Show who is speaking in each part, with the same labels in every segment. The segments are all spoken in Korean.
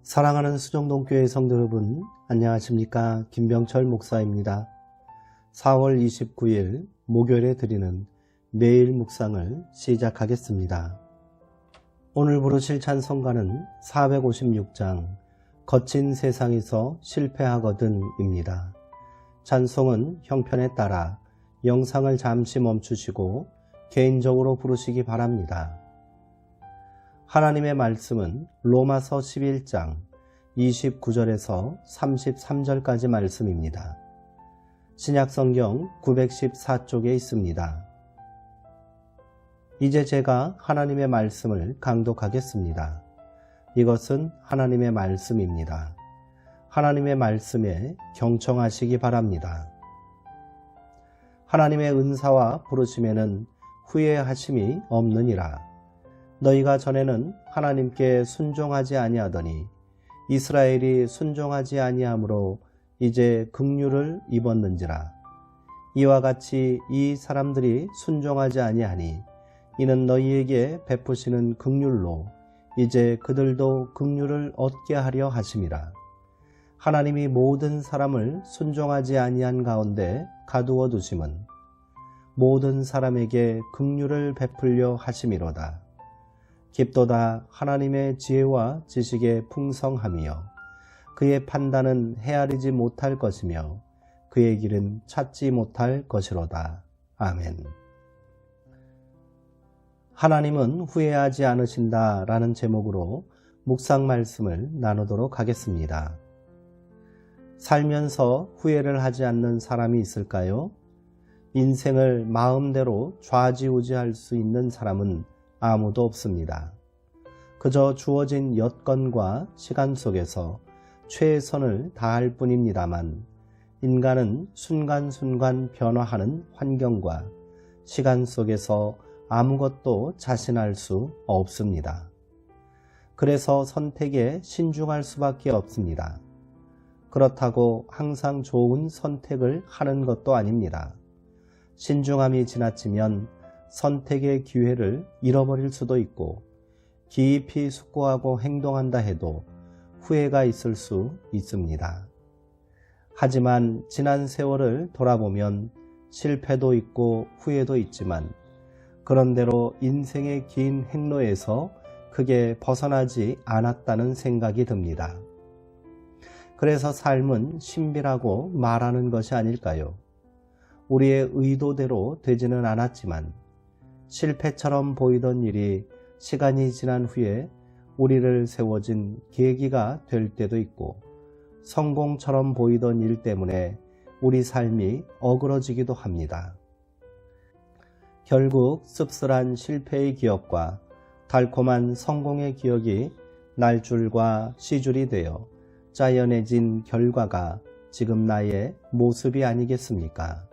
Speaker 1: 사랑하는 수정동교회 성도 여러분, 안녕하십니까? 김병철 목사입니다. 4월 29일 목요일에 드리는 매일 묵상을 시작하겠습니다. 오늘 부르실 찬송가는 456장 거친 세상에서 실패하거든 입니다. 찬송은 형편에 따라 영상을 잠시 멈추시고 개인적으로 부르시기 바랍니다. 하나님의 말씀은 로마서 11장 29절에서 33절까지 말씀입니다. 신약성경 914쪽에 있습니다. 이제 제가 하나님의 말씀을 강독하겠습니다. 이것은 하나님의 말씀입니다. 하나님의 말씀에 경청하시기 바랍니다. 하나님의 은사와 부르심에는 후회하심이 없느니라. 너희가 전에는 하나님께 순종하지 아니하더니 이스라엘이 순종하지 아니하므로 이제 긍휼을 입었는지라. 이와 같이 이 사람들이 순종하지 아니하니 이는 너희에게 베푸시는 긍휼로 이제 그들도 긍휼을 얻게 하려 하심이라. 하나님이 모든 사람을 순종하지 아니한 가운데 가두어 두심은 모든 사람에게 긍휼을 베풀려 하심이로다. 깊도다 하나님의 지혜와 지식의 풍성함이요 그의 판단은 헤아리지 못할 것이며 그의 길은 찾지 못할 것이로다. 아멘. 하나님은 후회하지 않으신다 라는 제목으로 묵상 말씀을 나누도록 하겠습니다. 살면서 후회를 하지 않는 사람이 있을까요? 인생을 마음대로 좌지우지할 수 있는 사람은 아무도 없습니다. 그저 주어진 여건과 시간 속에서 최선을 다할 뿐입니다만 인간은 순간순간 변화하는 환경과 시간 속에서 아무것도 자신할 수 없습니다. 그래서 선택에 신중할 수밖에 없습니다. 그렇다고 항상 좋은 선택을 하는 것도 아닙니다. 신중함이 지나치면 선택의 기회를 잃어버릴 수도 있고 깊이 숙고하고 행동한다 해도 후회가 있을 수 있습니다. 하지만 지난 세월을 돌아보면 실패도 있고 후회도 있지만 그런대로 인생의 긴 행로에서 크게 벗어나지 않았다는 생각이 듭니다. 그래서 삶은 신비라고 말하는 것이 아닐까요? 우리의 의도대로 되지는 않았지만 실패처럼 보이던 일이 시간이 지난 후에 우리를 세워진 계기가 될 때도 있고 성공처럼 보이던 일 때문에 우리 삶이 어그러지기도 합니다. 결국 씁쓸한 실패의 기억과 달콤한 성공의 기억이 날줄과 시줄이 되어 짜여내진 결과가 지금 나의 모습이 아니겠습니까?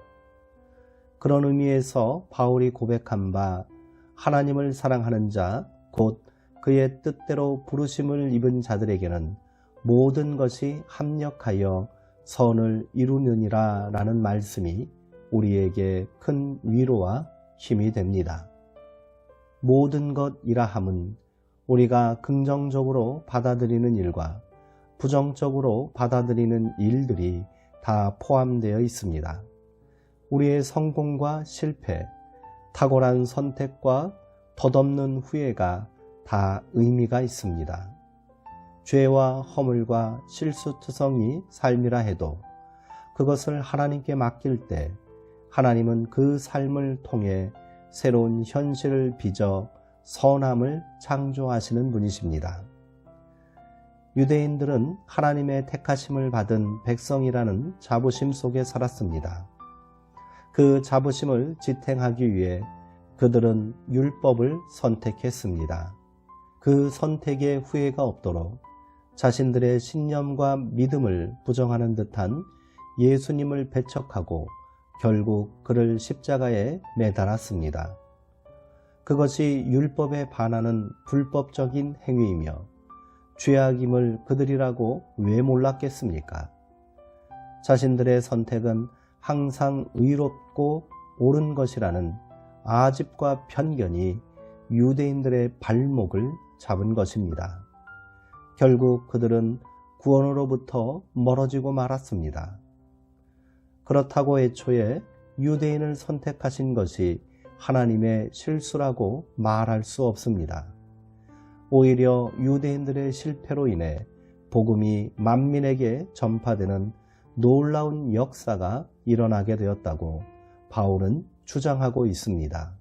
Speaker 1: 그런 의미에서 바울이 고백한 바 하나님을 사랑하는 자, 곧 그의 뜻대로 부르심을 입은 자들에게는 모든 것이 합력하여 선을 이루느니라 라는 말씀이 우리에게 큰 위로와 힘이 됩니다. 모든 것이라 함은 우리가 긍정적으로 받아들이는 일과 부정적으로 받아들이는 일들이 다 포함되어 있습니다. 우리의 성공과 실패, 탁월한 선택과 덧없는 후회가 다 의미가 있습니다. 죄와 허물과 실수투성이 삶이라 해도 그것을 하나님께 맡길 때 하나님은 그 삶을 통해 새로운 현실을 빚어 선함을 창조하시는 분이십니다. 유대인들은 하나님의 택하심을 받은 백성이라는 자부심 속에 살았습니다. 그 자부심을 지탱하기 위해 그들은 율법을 선택했습니다. 그 선택에 후회가 없도록 자신들의 신념과 믿음을 부정하는 듯한 예수님을 배척하고 결국 그를 십자가에 매달았습니다. 그것이 율법에 반하는 불법적인 행위이며 죄악임을 그들이라고 왜 몰랐겠습니까? 자신들의 선택은 항상 의롭고 옳은 것이라는 아집과 편견이 유대인들의 발목을 잡은 것입니다. 결국 그들은 구원으로부터 멀어지고 말았습니다. 그렇다고 애초에 유대인을 선택하신 것이 하나님의 실수라고 말할 수 없습니다. 오히려 유대인들의 실패로 인해 복음이 만민에게 전파되는 놀라운 역사가 일어나게 되었다고 바울은 주장하고 있습니다.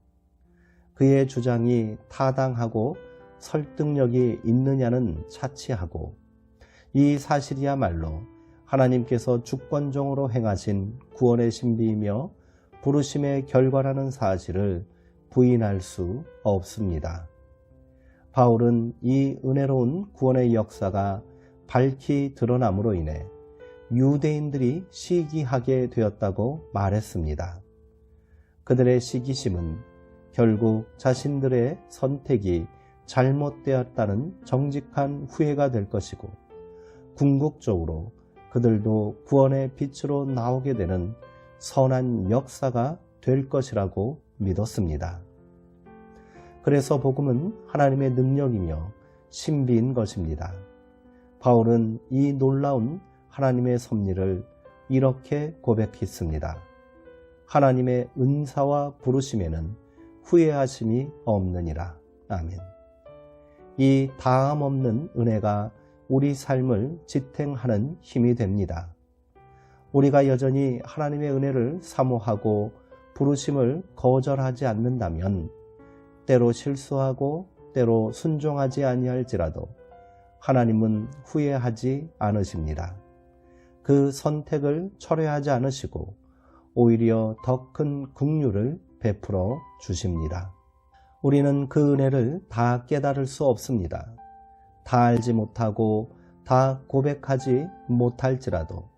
Speaker 1: 그의 주장이 타당하고 설득력이 있느냐는 차치하고 이 사실이야말로 하나님께서 주권적으로 행하신 구원의 신비이며 부르심의 결과라는 사실을 부인할 수 없습니다. 바울은 이 은혜로운 구원의 역사가 밝히 드러남으로 인해 유대인들이 시기하게 되었다고 말했습니다. 그들의 시기심은 결국 자신들의 선택이 잘못되었다는 정직한 후회가 될 것이고 궁극적으로 그들도 구원의 빛으로 나오게 되는 선한 역사가 될 것이라고 믿었습니다. 그래서 복음은 하나님의 능력이며 신비인 것입니다. 바울은 이 놀라운 하나님의 섭리를 이렇게 고백했습니다. 하나님의 은사와 부르심에는 후회하심이 없느니라. 아멘. 이 다함 없는 은혜가 우리 삶을 지탱하는 힘이 됩니다. 우리가 여전히 하나님의 은혜를 사모하고 부르심을 거절하지 않는다면 때로 실수하고 때로 순종하지 아니할지라도 하나님은 후회하지 않으십니다. 그 선택을 철회하지 않으시고 오히려 더 큰 긍휼을 베풀어 주십니다. 우리는 그 은혜를 다 깨달을 수 없습니다. 다 알지 못하고 다 고백하지 못할지라도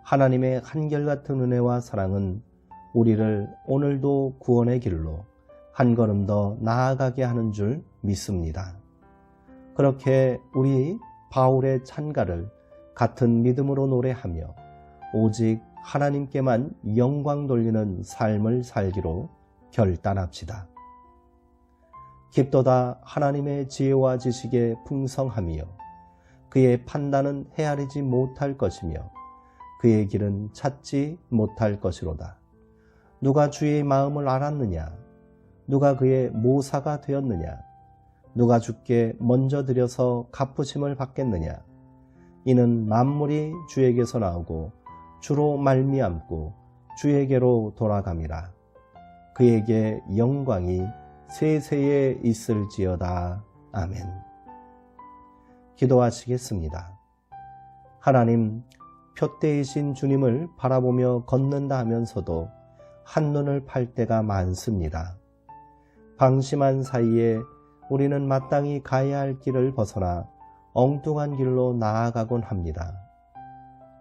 Speaker 1: 하나님의 한결같은 은혜와 사랑은 우리를 오늘도 구원의 길로 한 걸음 더 나아가게 하는 줄 믿습니다. 그렇게 우리 바울의 찬가를 같은 믿음으로 노래하며 오직 하나님께만 영광 돌리는 삶을 살기로 결단합시다. 깊도다 하나님의 지혜와 지식에 풍성하며 그의 판단은 헤아리지 못할 것이며 그의 길은 찾지 못할 것이로다. 누가 주의 마음을 알았느냐? 누가 그의 모사가 되었느냐? 누가 주께 먼저 드려서 갚으심을 받겠느냐? 이는 만물이 주에게서 나오고 주로 말미암고 주에게로 돌아감이라. 그에게 영광이 세세에 있을지어다. 아멘. 기도하시겠습니다. 하나님, 표대이신 주님을 바라보며 걷는다 하면서도 한눈을 팔 때가 많습니다. 방심한 사이에 우리는 마땅히 가야 할 길을 벗어나 엉뚱한 길로 나아가곤 합니다.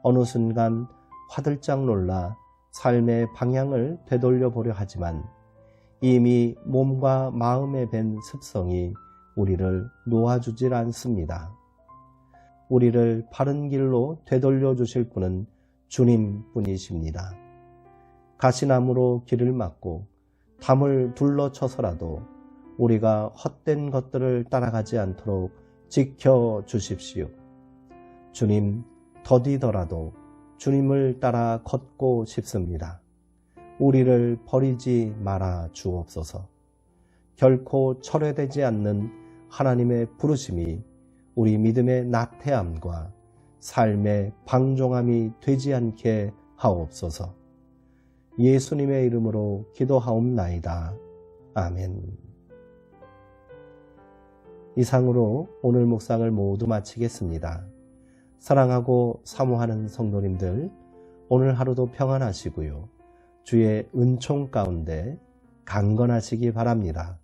Speaker 1: 어느 순간 화들짝 놀라 삶의 방향을 되돌려 보려 하지만 이미 몸과 마음에 밴 습성이 우리를 놓아주질 않습니다. 우리를 바른 길로 되돌려 주실 분은 주님뿐이십니다. 가시나무로 길을 막고 담을 둘러쳐서라도 우리가 헛된 것들을 따라가지 않도록 지켜주십시오. 주님, 더디더라도 주님을 따라 걷고 싶습니다. 우리를 버리지 말아 주옵소서. 결코 철회되지 않는 하나님의 부르심이 우리 믿음의 나태함과 삶의 방종함이 되지 않게 하옵소서. 예수님의 이름으로 기도하옵나이다. 아멘. 이상으로 오늘 묵상을 모두 마치겠습니다. 사랑하고 사모하는 성도님들, 오늘 하루도 평안하시고요. 주의 은총 가운데 강건하시기 바랍니다.